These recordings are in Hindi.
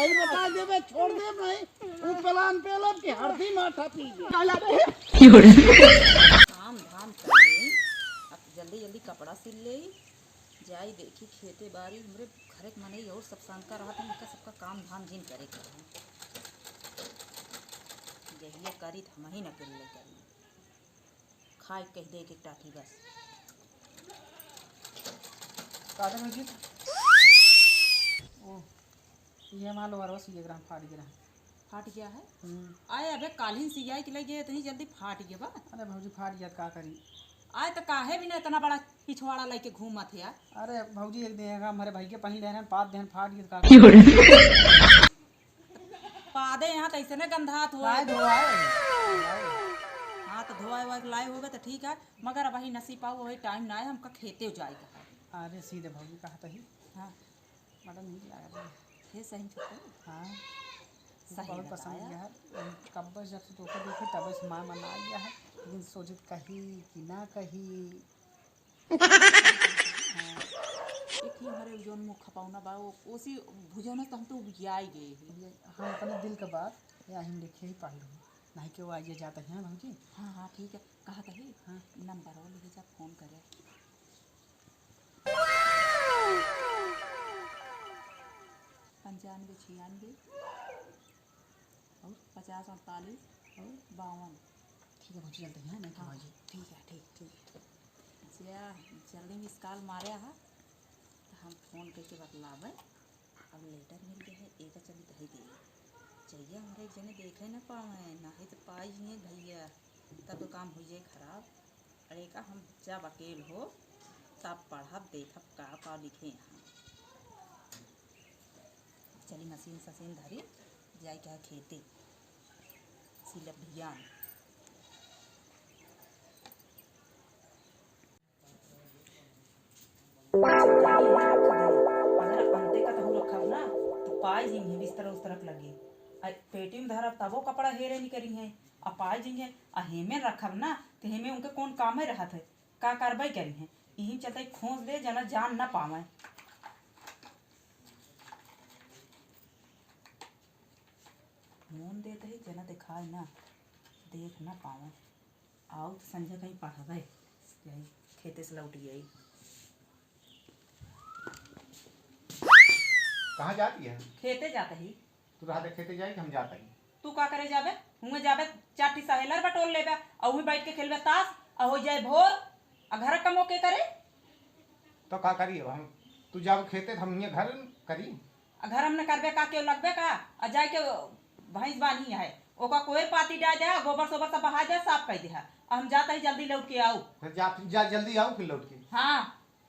सही बता देबे छोड़ दे भाई वो प्लान पे लब के हरदी माथा पी गया काम धाम कर ले। अब जल्दी जल्दी कपड़ा सिल ले जाई देखी खेते बाड़ी हमरे घरे के मने और सब शानका रहा था इनका सबका काम धाम जिन करे कर यही करी हम ही न कर ले करी खाए कह दे के टाठी बस काटे में जी ओ ये मान लो बस ये ग्राम फाट गिरा फाट गया है। आए अबे कालीन सियाई के लगे इतनी जल्दी फाट गया बा। अरे भौजी फाट गया का करी आए तो काहे भी ना इतना बड़ा पिछवाड़ा लेके घूमत है यार। अरे भौजी एक देगा हमारे भाई के पहन लेने पाद देन फाट गया का पादे यहाँ तो ऐसे गंधात हुआ लाए धोआए हाँ तो धोआए हुआ लाए होगे तो ठीक है मगर अब वही नसीब पाओ वही टाइम ना है हमका खेते हो जाएगा। अरे सीधे भौजी कहा तो ही हाँ मटन नहीं लाया ये सही छोटा हाँ सही बहुत पसंद गया है कब जब से तोके देखे तब से माँ मना गया है लेकिन सोचित कही कि ना कही एक ही हमारे जोन मुँह खपाउना बा उसी भुजौना तो हम तो उबियाई गए हम अपने दिल का बात या हम लिखे ही पढ़ लूँ नहीं कि वो आइए जाते हैं भौजी। हाँ हाँ ठीक है कहा कही हाँ नंबर वो लिखे जा फोन करे 95 96 और 50 48 और 52। ठीक है भौजी चलते हैं नहीं कि भौजी ठीक है ठीक ठीक चलिए जल्दी मिस कॉल मारे हा तो हम फोन करके बतलावे अब लेटर मिल गए है एक चली दही दे चाहिए हमारे एक जने देखे न पावे ना ही तो पाई ही भैया तब तो काम हो जाए खराब। अरे का हम जब अकेल हो तब पढ़ब देखब का लिखे यहाँ चली मशीन सशीन धरी जाए क्या खेते सिलब भियान अंते का तो रखब ना तो पाई जिंगे बिस्तर उस तरफ लगे पेटी में धरब तबो कपड़ा हेरे नहीं करी है अब पाई जिंगे हेमे रखब ना तो हेमे उनके कौन काम ही रहत है का कार्रवाई करी है यही चलते खोस दे जना जान ना पावे मोन देते ही जना दिखाए ना देख ना पावे आओ तो संजय कहीं पढ़ावे यही खेते से लौट गई। कहाँ जाती है खेते जाते ही तू रात खेते जाए कि हम जाता ही तू का करे जाबे हुए जाबे चाटी सहेलर बटोल लेबे और वही बैठ के खेलबे ताश और हो जाए भोर और घर कमो के करे तो का करी हम तू जाओ खेते हम ये घर करी घर हमने करबे का के लगबे का और जाए के भैंस बानी है ओका कोई पाती डाल दे गोबर सोबर सब बहा दे साफ कर दे और हम जाते ही जल्दी लौट के आओ फिर जा जल्दी आओ फिर लौट के हाँ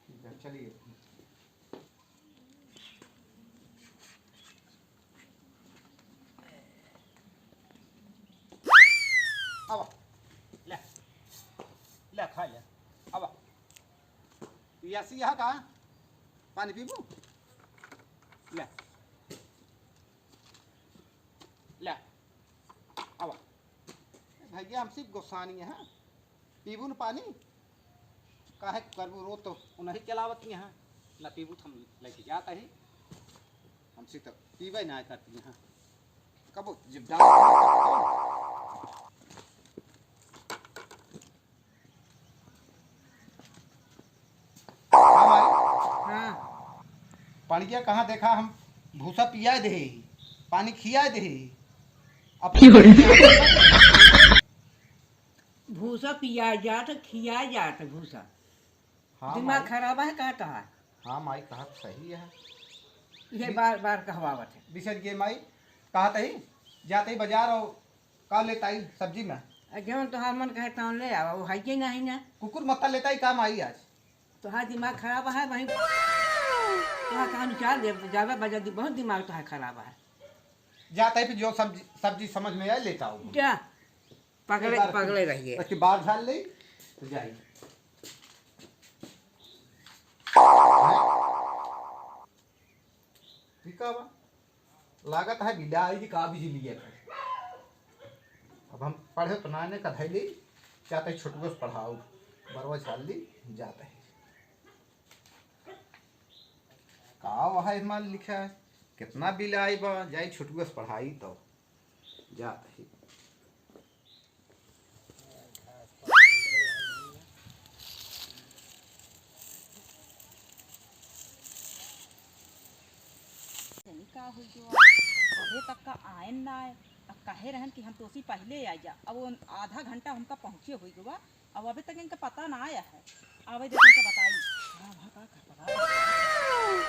ठीक है चलिए अब ले ले खा ले अब पियासी यहाँ कहाँ पानी पीबू ले ले अब भैया हम सिर्फ गोसानी है पीबू न पानी काहे करबू रो तो उन्हीं चलावत यहाँ न पीबू हम लेके जाता ही हमसे तो पीबे ना करती यहाँ कब जब डाल पानी कहाँ देखा हम भूसा पिया दे पानी खिया दे भूसा पिया जात खिया जात भूसा हाँ दिमाग खराब है का कहा हाँ माई कहा सही है ये बार बार कहवावत है बिसर गए माई कहा ही जाते ही बाजार और का लेता ही सब्जी में जौन तोहार मन कहे तौन ले आवा वो है कि नहीं ना कुकुर मत्ता लेता ही काम आई आज तोहार दिमाग खराब है वहीं तोहार कहाँ निकाल दे जावे बजा बहुत दिमाग तोहार खराब है जाता ही फिर जो सब्जी समझ में आए लेता हूँ जा पगले पगले रहिए उसके बाल झाल ले तो जाइए ठीक है लागत है बिल्ला आई थी का बिजली है अब हम पढ़े पढ़ाने का धैली चाहते छोटू से पढ़ाओ बरवा छाल ली जाता है का वहाँ मान लिखा है कितना बिल आई बा जाई छुटुआ से पढ़ाई तो जात ही नहीं का हुई जो अभी तक का आयन ना आए। अब कहे रहन कि हम तो उसी पहले आ जा। अब वो आधा घंटा हमका पहुँचे हुई गवा। अब अभी तक इनका पता ना आया है। अब देखो इनका बताई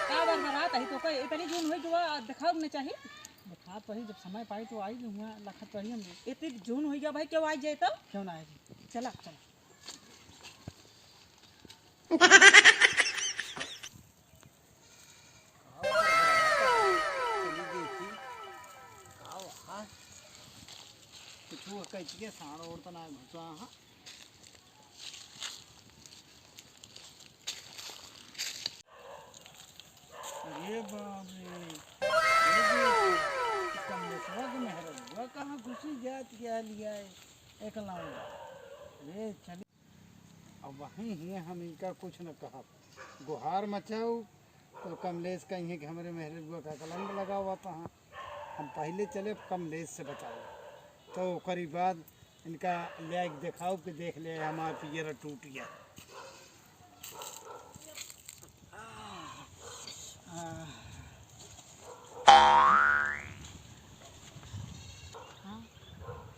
का बरबरात है तो कोई इतनी जून हुई गवा दिखाओ न चाहिए। दिखा तो ही जब समय पाई तो आई लूँगा लखत तो ही हम इतनी जून हुई गया भाई क्यों आ जाए तब क्यों ना आएगी। चला चला कह साड़ और तो ना घुसा हाँ अरे बाप रे कमलेश्वर की मेहरबा कहाँ घुसी जात क्या लिया है एक लाऊंगा अरे चलिए अब वहीं ही हम इनका कुछ न कहा गुहार मचाओ तो कमलेश कहीं कि हमारे मेहरबा का कलंग लगा हुआ था हम पहले चले कमलेश से बचाओ तो करीब बाद इनका ले दिखाओ कि देख ले हमारा पियर टूट गया।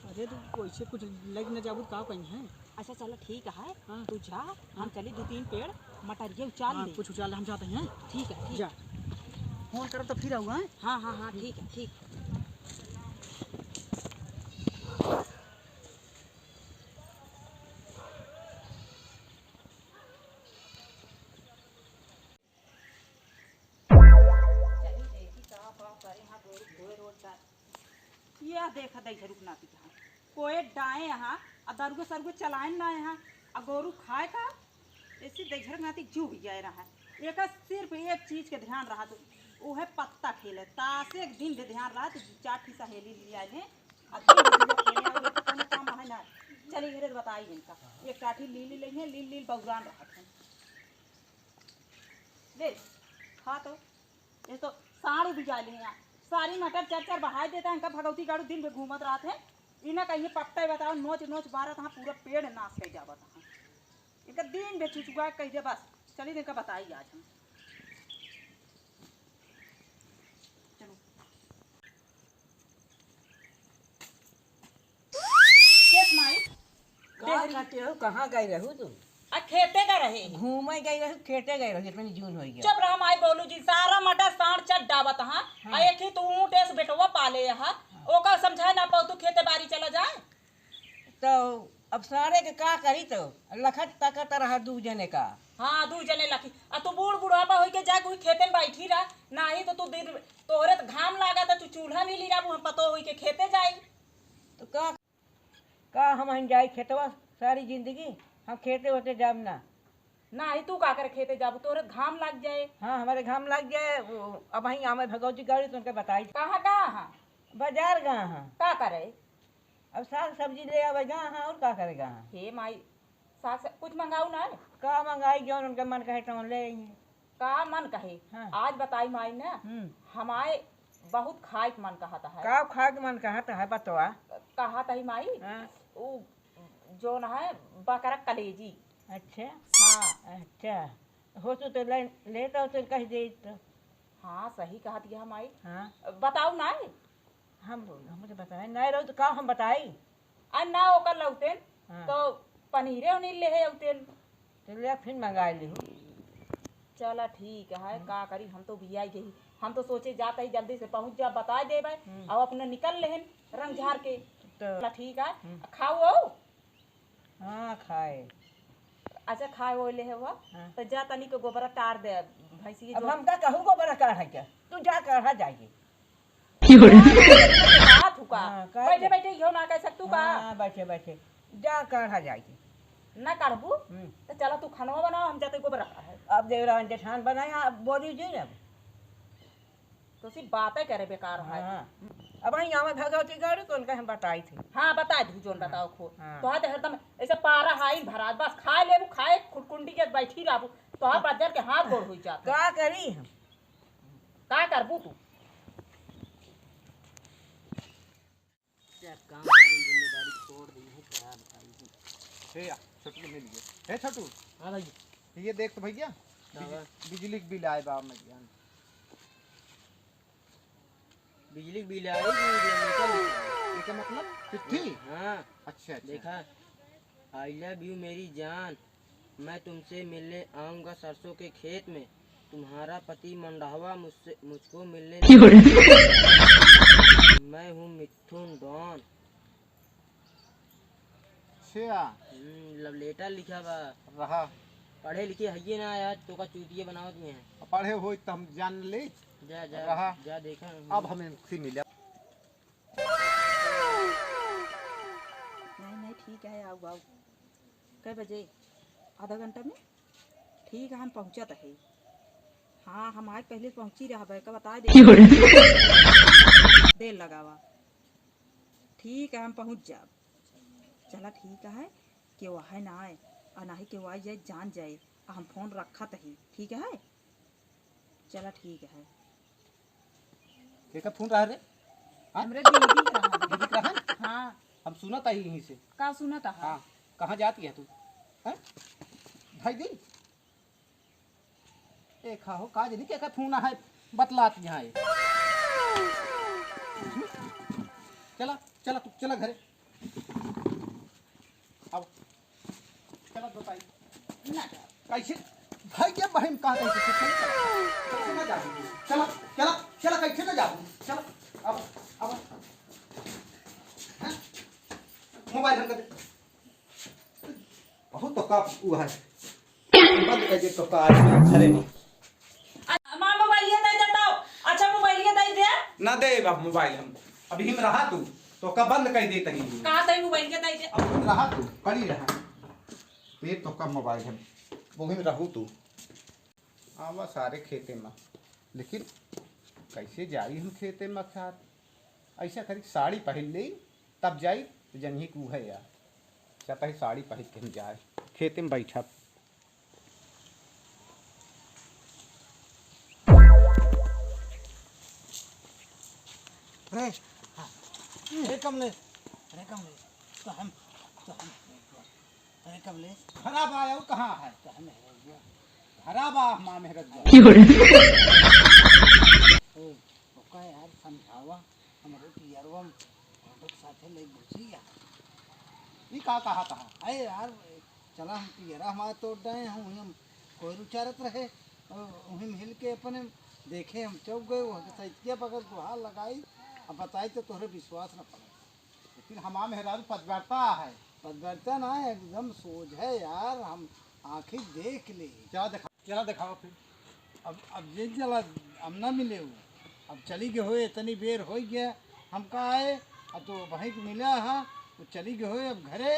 अरे तो वैसे कुछ लग न जाबू का कहीं है। अच्छा चलो ठीक है हाँ। तू जा हम चले 2-3 पेड़ मटरिया उचाल ले। कुछ उचाल हम जाते हैं ठीक है ठीक जा फोन कर तो फिर आऊँगा। हाँ हाँ हाँ ठीक है ठीक। यह देखा दई रुकना थी कहाँ कोई डाए यहाँ और दरुगे सरगुए चलाए ना यहाँ और गोरू खाए का ऐसी देखर नाती जू भी जाए रहा है। एक सिर्फ एक चीज के ध्यान रहा तो वो है पत्ता खेले तासे एक दिन भी ध्यान रहा तो 4 सहेली लिया ले और खेले काम है ना चली घरे बताई इनका एक काठी लीली लेंगे लील बगुरान रहा था ले खा तो ये तो साड़ी भी जा ले यहाँ सारी मटर 4 बहाई देता है इनका भगवती गाड़ू दिन में घूमत रहा थे इन्हें कहीं पट्टा बताओ नोच बारह था पूरा पेड़ नाश कर जावा था इनका दिन में चुचुआ कह दे बस चलिए इनका बताइए आज हम चलो केस माई कहाँ खाते हो कहाँ गई रहू तुम आ खेते का रहे घूमे गई रहू खेते गई रहू इतनी जून हो गया चुप रहा माई बोलू जी सारा मटर साढ़ चट डावत हाँ आ एक ही तू ऊँट ऐसे बेटवा पाले यहाँ ओका समझाए ना पाऊ तू खेते बाड़ी चला जाए तो अब सारे के का करी तो लखत तकत रहा 2 जने का। हाँ 2 जने लखी आ तू बूढ़ बुढ़ापा होई के जा कोई खेते में बैठी रहा नाही तो तू दिन तोहरे तो घाम लागा तो तू चूल्हा मिली रहा हम पतो होई के खेते जाई तो का हम जाई खेतवा सारी जिंदगी हम खेते होते जाब ना नाही तू का कर खेते जाबू तोहरे घाम लग जाए। हाँ हमारे घाम लग जाए अब वहीं आमे भगवती गाड़ी तुमके बताई कहाँ बाजार गए हाँ का करे अब साग सब्जी ले आवे गए हाँ और का करेगा हाँ हे माई साग कुछ मंगाऊ ना का मंगाई जौन उनके मन कहे तो ले आएंगे का मन कहे हाँ। आज बताई माई ना हमारे बहुत खाए के मन कहता है का खा के मन कहता है बतवा कहा था ही माई हाँ वो जो ना है बकरा कलेजी। अच्छा हाँ अच्छा हो तो लेता हो तो कह दे तो हाँ सही कहा दिया माई हाँ बताऊ ना हम तो बताए नहीं रहो तो का हम बताई ना ओकर लौटेन हाँ। तो पनीरे उनीर ले है उतेल तो ले फिर मंगा ली चला ठीक है का करी हम तो भी आई गई हम तो सोचे जाता ही जल्दी से पहुंच जा बता दे भाई अब अपने निकल लेहन रंग झाड़ के तो ठीक है खाओ आओ हाँ खाए अच्छा खाए वो ले है वो हाँ। तो जा तनी को गोबरा टार दे भैंसी अब हम का कहूँ को बड़ा काढ़ा क्या तू जा काढ़ा जाइए हाथ हुका हाँ, काढ़ बैठे दे। बैठे यो ना कह सकतू का हाँ बैठे बैठे जा काढ़ा जाइए ना काढ़बू तो चलो तू खानवा बनाओ हम जाते गोबरा है अब देख रहा जेठान बनाया अब बोली जी अब तो सिर्फ बातें करे बेकार है। हाँ अब वहीं यहाँ भगवती गाड़ी तो उनका हम बताई थी हाँ बता दू जोन बताओ खो हाँ। तो हाथ हरदम ऐसे पारा हाई भरात बस खाए लेबू खाए खुटकुंडी के बैठी रहबू तो हाथ बाजार के हाथ गोड़ हुई जाता का करी हम का करबू तू यार काम हमारी जिम्मेदारी छोड़ दी है, क्या बताइए। हे या छोटू को ले लिए। हे छोटू, हाँ भाई। ये देख तो भैया बिजली के बिल आए बा में ज्ञान। बिजली का बिल आई जनरेटर। इसका मतलब चिट्ठी। हाँ अच्छा अच्छा। देखा, आई लव यू मेरी जान, मैं तुमसे मिलने आऊंगा सरसों के खेत में, तुम्हारा पति मंडावा मुझको मिलने मैं हूँ मिथुन डॉन। अच्छा लव लेटर लिखा बा। रहा। पढ़े लिखे हइये ना यार, तो का चूतिए बनावत में है। पढ़े हो तो हम जान ले। जा जा रहा। जा देखा। अब हमें खुशी मिला। नहीं नहीं ठीक है, आओ आओ। कै बजे? आधा घंटा में? ठीक है, हम पहुँचत है। हाँ हम आज पहले पहुँची रहा भाई का बता दे देर लगावा। ठीक है हम पहुँच जाब। चला ठीक है कि वह है ना आए और ना ही कि वो आई जाए जान जाए, हम फोन रखा ही। ठीक है चला ठीक है। देखा फोन रहा रे। हमरे दीदी का रहा। दीदी का रहा? हाँ हम सुना था यहीं से। का सुना था। हाँ कहाँ जाती है तू? हैं? भाई दी एक हो काज नहीं क्या फोन है बतलाती यहाँ ये। चला चला तू चला घरे। अब चला बताई ना कैसे भाई क्या बहन कहाँ कैसे कैसे ना जा। चला चला चला कैसे ना जा। चला अब हैं? मोबाइल हम कर दे। बहुत तो का हुआ है बंद कर दे तो का घरे में मां मोबाइल ये दे देता। अच्छा मोबाइल ये दे दे। ना दे बाप मोबाइल हम अभी हम रहा तू तो का बंद कर दे तही। कहां तई मोबाइल के दे दे। अब हम रहा तू करी रहा ये तो का मोबाइल है वो ही रहू तू। आवा सारे खेते में लेकिन कैसे जाई हम खेते में साथ ऐसा करी साड़ी पहन ले तब जाई तो जनही को है यार चाहता है साड़ी पहन के हम जाए खेते में बैठा। रे हाँ रे कमलेश तो हम अरे कमलेश खराब आया वो कहाँ है तो हम है खराब आ माँ मेहरत जा ओ ओका यार समझावा हमारे पियरवा फोटो के साथे ले घुसी या। ये कहा था अरे यार चला हम पियरा हमारे तोड़ गए हम कोई रुचारत रहे वहीं मिल के अपने देखे हम चौक गए वो सैतिया पकड़ गुहार लगाई अब बताई तो तोहरे विश्वास न पड़ा। लेकिन हमारा मेहरारू पदव्रता है। पदवर्ता ना एकदम सोच है यार हम आखिर देख ले। चला दिखाओ फिर। अब जे चला अब ना मिले वो अब चली गए होए इतनी बेर हो गया हम कहा आए अब तो वहीं को मिला है वो चली गए होए अब घरे।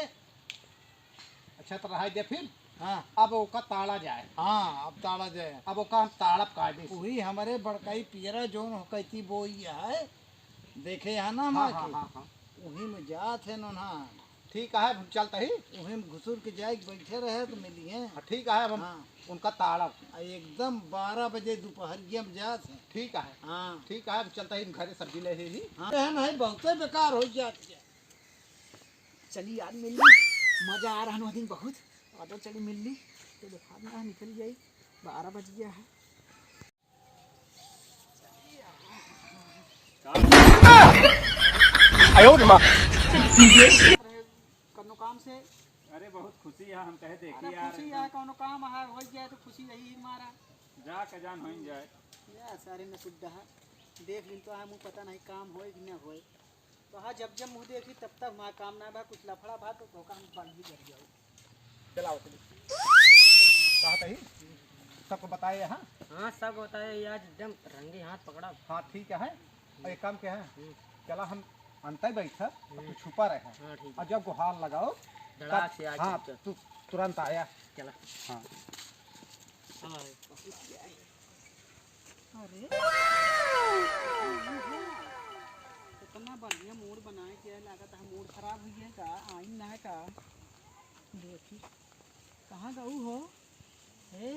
अच्छा तो रहा दे फिर। हाँ अब ओका ताड़ा जाए। हाँ अब ताड़ा जाए अब ओका हम ताड़प काट दे। वही हमारे बड़काई पियरा जोन हो कहती वो ही है देखे है ना हाँ माँ हाँ के हाँ हाँ वही में जात है नोना ठीक है हम चलते ही। वही में घुसुर के जाए बैठे रहे तो मिलिए। ठीक है अब हम हाँ उनका ताड़प। एकदम 12 बजे दोपहरिया में जात है। ठीक है हाँ ठीक है हम चलते ही घरे सब्जी ले ही। हाँ नहीं बहुत बेकार हो जाती है। चली यार मिल ली मजा आ रहा दिन बहुत ऑटो चली मिल ली तो दिखा देना निकल जाई 12 बज गया है। कौनो काम से अरे बहुत खुशी है हम कहे देखी अरे यार खुशी है कौनो काम है हो जाए तो खुशी यही हमारा जा के जान हो जाए। या सारे में सुविधा है देख ली तो मुँह पता नहीं काम होए कि न होए तो हाँ जब जब मुँह देखी तब तक वहाँ काम ना बा कुछ लफड़ा बा तो काम बंद ही कर जाओ। चलाओ चलिए कहते ही सबको बताए हाँ। हाँ सब होता है यार, एकदम रंगे हाथ पकड़ा। हाँ ठीक है और एक काम क्या है चला हम अंतर बैठा तो तू छुपा रहे हाँ ठीक और जब गुहार लगाओ धड़ाक से आज हाँ तू तुरंत आया। चला। हाँ अरे इतना बढ़िया मूड बनाए के लागत है मूड खराब हुई है का आई ना का देखी कहाँ गऊ हो हे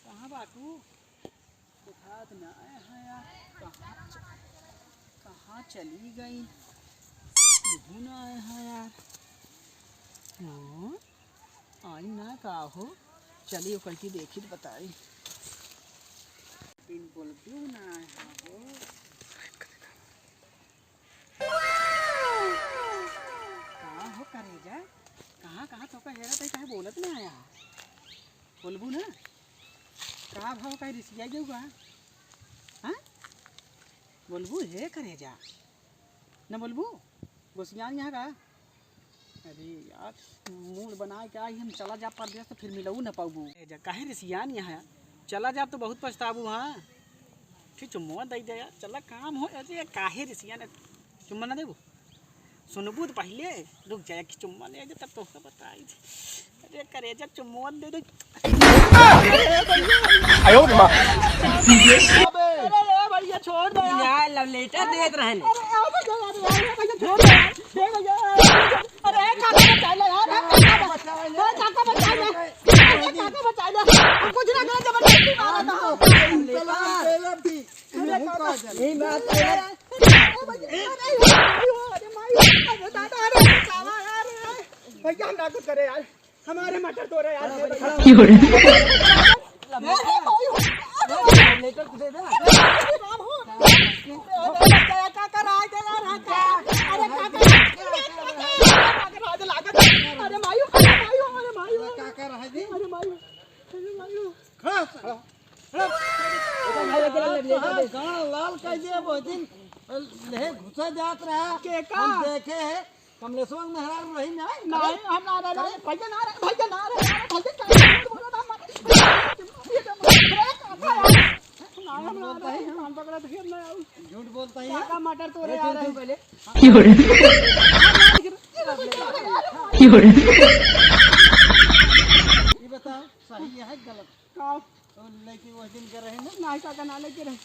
कहाँ बाटू दिखात ना है यार कहाँ चली गई बिल्कुल ना आए हैं यार। हाँ आई ना का हो, चलिए करके देखी तो बताई। इन बोल क्यों ना आए हैं हो। कहाँ हो करेजा, कहाँ कहाँ तो हेरा तो कहीं बोलत ना आया। बोलबू ना कहाँ भाव कहीं रिसिया जाऊगा। हाँ बोलबू हे करेजा न बोलबू गोसियान यहाँ का। अरे यार मूड बना के आई हम चला जा परदेश तो फिर मिलऊ न पाबू। काहे रिसियान यहाँ चला जा तो बहुत पछताबू। हाँ फिर चुम्मा दे दे यार, चला काम हो ऐसे काहे रिसियान चुम्मा ना देबू। सुनबू तो पहले रुक जाए कि चुम्मा ले तब तो बताई। अरे करेजा चुम्मा दे दे। भैया छोड़ दो यार, लव लेटर देत रहने। अरे काका बचा ले यार, काका बचा ले, काका बचा ले। कुछ ना कर जबरदस्ती मारा था। यही बात है। भैया हम ना कुछ करे यार, हमारे मटर तो रहे यार। लेटर दे दे। लाल कह दिया बहुत दिन ले घुसा जात रहा। हम देखे है कमलेश्वर मेहरार रही नहीं हम ना रहे भैया ना रहे भैया ना रहे झूठ बोलता है काका मटर तो रे यार पहले ये बताओ सही है गलत का तो लेके वो दिन कर रहे हैं ना काका ना लेके रहे।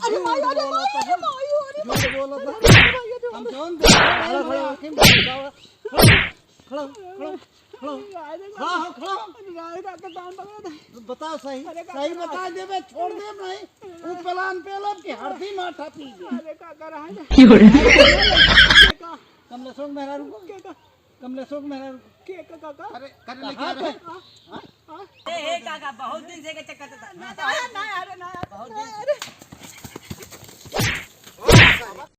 अरे मायो अरे मायो मायो झूठ बोलो तो हम जोन दे खड़ा आंखें बंद जाओ। खड़ा खड़ा बताओ सही सही बता देवे छोड़ दे नहीं वो पलान पेलब की हरदी माथा पी गए। कमलेश्वर मेहरा रुको कमलेश्वर मेहरा के काका अरे कर लेके आ रहे हे काका बहुत दिन से के चक्कर था। ना ना अरे ना बहुत दिन से।